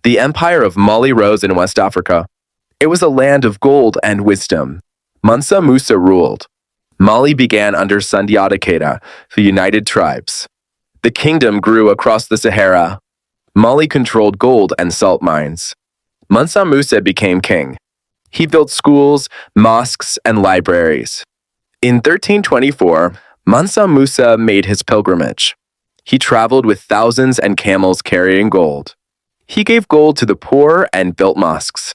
The Empire of Mali rose in West Africa. It was a land of gold and wisdom. Mansa Musa ruled. Mali began under Sundiata Keita, the United Tribes. The kingdom grew across the Sahara. Mali controlled gold and salt mines. Mansa Musa became king. He built schools, mosques, and libraries. In 1324, Mansa Musa made his pilgrimage. He traveled with thousands and camels carrying gold. He gave gold to the poor and built mosques.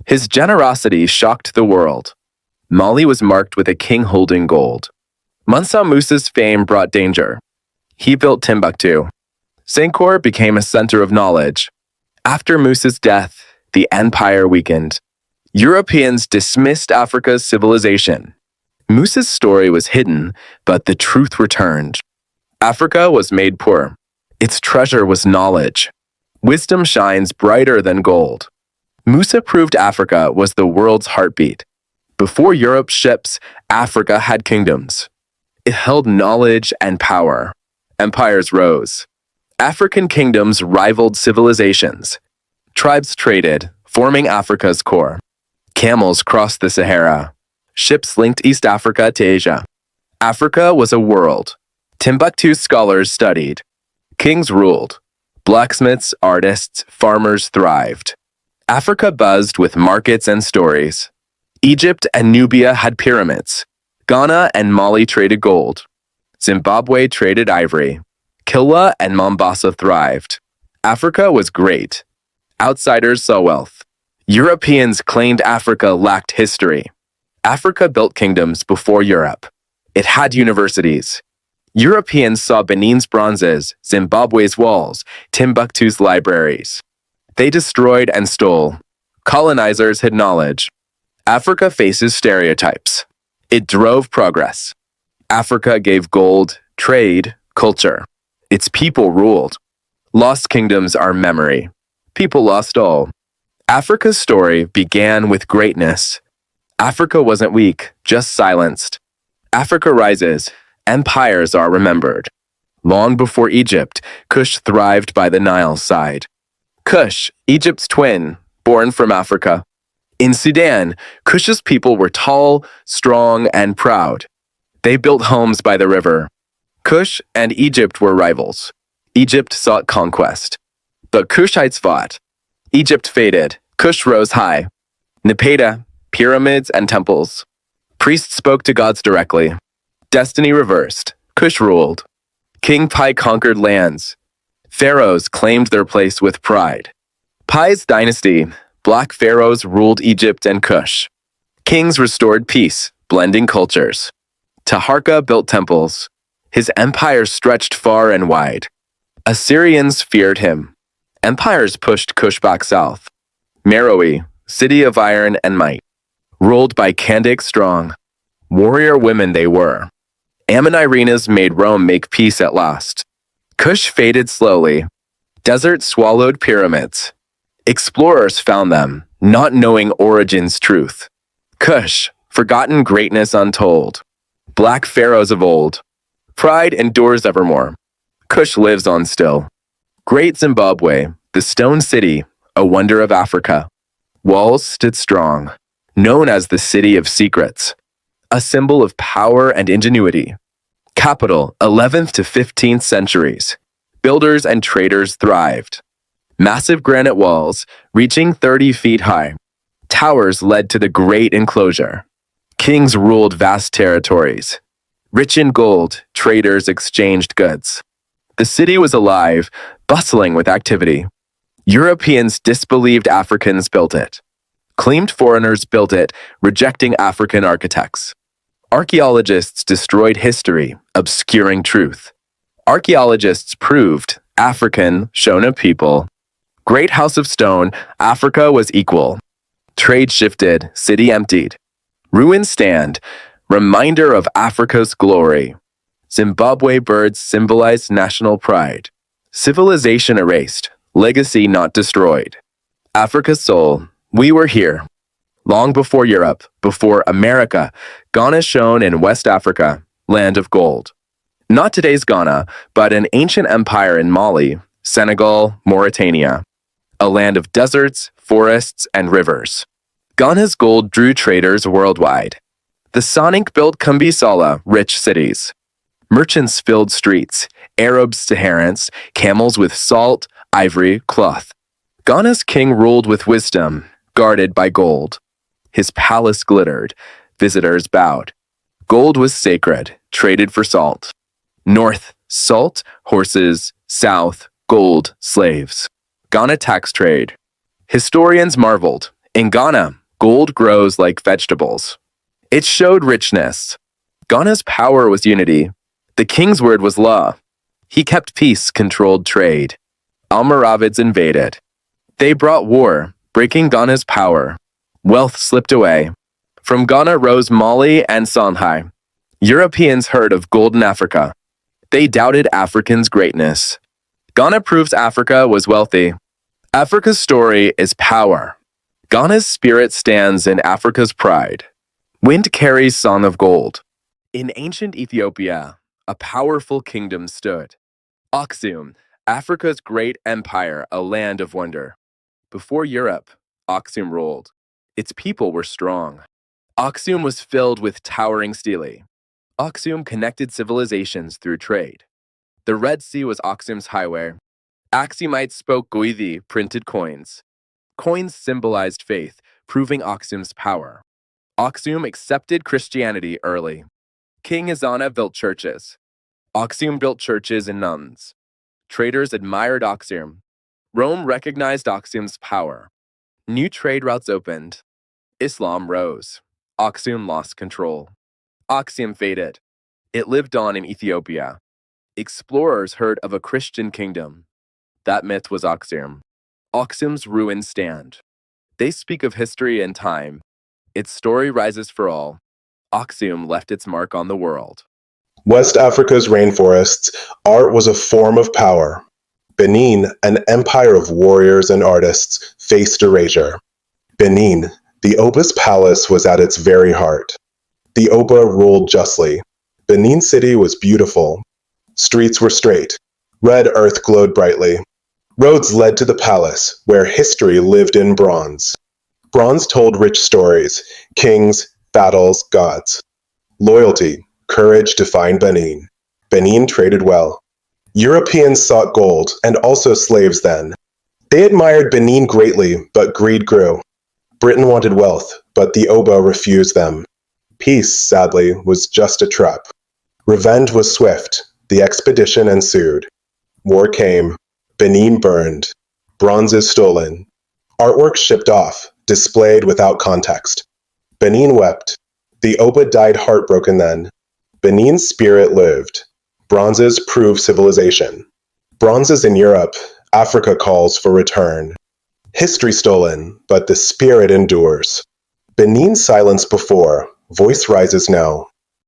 His generosity shocked the world. Mali was marked with a king holding gold. Mansa Musa's fame brought danger. He built Timbuktu. Sankore became a center of knowledge. After Musa's death, the empire weakened. Europeans dismissed Africa's civilization. Musa's story was hidden, but the truth returned. Africa was made poor. Its treasure was knowledge. Wisdom shines brighter than gold. Musa proved Africa was the world's heartbeat. Before Europe's ships, Africa had kingdoms. It held knowledge and power. Empires rose. African kingdoms rivaled civilizations. Tribes traded, forming Africa's core. Camels crossed the Sahara. Ships linked East Africa to Asia. Africa was a world. Timbuktu's scholars studied. Kings ruled. Blacksmiths, artists, farmers thrived. Africa buzzed with markets and stories. Egypt and Nubia had pyramids. Ghana and Mali traded gold. Zimbabwe traded ivory. Kilwa and Mombasa thrived. Africa was great. Outsiders saw wealth. Europeans claimed Africa lacked history. Africa built kingdoms before Europe. It had universities. Europeans saw Benin's bronzes, Zimbabwe's walls, Timbuktu's libraries. They destroyed and stole. Colonizers hid knowledge. Africa faces stereotypes. It drove progress. Africa gave gold, trade, culture. Its people ruled. Lost kingdoms are memory. People lost all. Africa's story began with greatness. Africa wasn't weak, just silenced. Africa rises. Empires are remembered. Long before Egypt, Kush thrived by the Nile's side. Kush, Egypt's twin, born from Africa. In Sudan, Kush's people were tall, strong, and proud. They built homes by the river. Kush and Egypt were rivals. Egypt sought conquest. But Kushites fought. Egypt faded. Kush rose high. Nepeta, pyramids and temples. Priests spoke to gods directly. Destiny reversed. Kush ruled. King Pi conquered lands. Pharaohs claimed their place with pride. Pi's dynasty, Black pharaohs ruled Egypt and Kush. Kings restored peace, blending cultures. Taharka built temples. His empire stretched far and wide. Assyrians feared him. Empires pushed Kush back south. Meroe, city of iron and might, ruled by Candace strong. Warrior women they were. Amonirenas made Rome make peace at last. Kush faded slowly. Desert swallowed pyramids. Explorers found them, not knowing origin's truth. Kush, forgotten greatness untold. Black pharaohs of old. Pride endures evermore. Kush lives on still. Great Zimbabwe, the stone city, a wonder of Africa. Walls stood strong, known as the City of Secrets, a symbol of power and ingenuity. Capital, 11th to 15th centuries. Builders and traders thrived. Massive granite walls, reaching 30 feet high. Towers led to the great enclosure. Kings ruled vast territories. Rich in gold, traders exchanged goods. The city was alive, bustling with activity. Europeans disbelieved Africans built it. Claimed foreigners built it, rejecting African architects. Archaeologists destroyed history, obscuring truth. Archaeologists proved African, Shona people. Great House of Stone, Africa was equal. Trade shifted, city emptied. Ruins stand, reminder of Africa's glory. Zimbabwe birds symbolize national pride. Civilization erased, legacy not destroyed. Africa's soul, we were here. Long before Europe, before America, Ghana shone in West Africa, land of gold. Not today's Ghana, but an ancient empire in Mali, Senegal, Mauritania. a land of deserts, forests, and rivers. Ghana's gold drew traders worldwide. The Sonic built Kumbisala, rich cities. Merchants filled streets, Arabs Saharans, camels with salt, ivory, cloth. Ghana's king ruled with wisdom, guarded by gold. His palace glittered, visitors bowed. Gold was sacred, traded for salt. North, salt, horses, south, gold, slaves. Ghana tax trade. Historians marveled. In Ghana, gold grows like vegetables. It showed richness. Ghana's power was unity. The king's word was law. He kept peace, controlled trade. Almoravids invaded. They brought war, breaking Ghana's power. Wealth slipped away. From Ghana rose Mali and Songhai. Europeans heard of golden Africa. They doubted Africans' greatness. Ghana proves Africa was wealthy. Africa's story is power. Ghana's spirit stands in Africa's pride. Wind carries song of gold. In ancient Ethiopia, a powerful kingdom stood. Aksum, Africa's great empire, a land of wonder. Before Europe, Aksum ruled. Its people were strong. Aksum was filled with towering stele. Aksum connected civilizations through trade. The Red Sea was Aksum's highway. Aksumites spoke Goithi, printed coins. Coins symbolized faith, proving Aksum's power. Aksum accepted Christianity early. King Ezana built churches. Aksum built churches and nuns. Traders admired Aksum. Rome recognized Aksum's power. New trade routes opened. Islam rose. Aksum lost control. Aksum faded. It lived on in Ethiopia. Explorers heard of a Christian kingdom. That myth was Aksum. Aksum's ruins stand. They speak of history and time. Its story rises for all. Aksum left its mark on the world. West Africa's rainforests, art was a form of power. Benin, an empire of warriors and artists, faced erasure. Benin, the Oba's palace was at its very heart. The Oba ruled justly. Benin City was beautiful. Streets were straight. Red earth glowed brightly. Roads led to the palace, where history lived in bronze. Bronze told rich stories, kings, battles, gods. Loyalty, courage defined Benin. Benin traded well. Europeans sought gold, and also slaves then. They admired Benin greatly, but greed grew. Britain wanted wealth, but the Oba refused them. Peace, sadly, was just a trap. Revenge was swift. The expedition ensued. War came. Benin burned. Bronzes stolen. Artwork shipped off, displayed without context. Benin wept. The Oba died heartbroken then. Benin's spirit lived. Bronzes prove civilization. Bronzes in Europe, Africa calls for return. History stolen, but the spirit endures. Benin's silence before, voice rises now.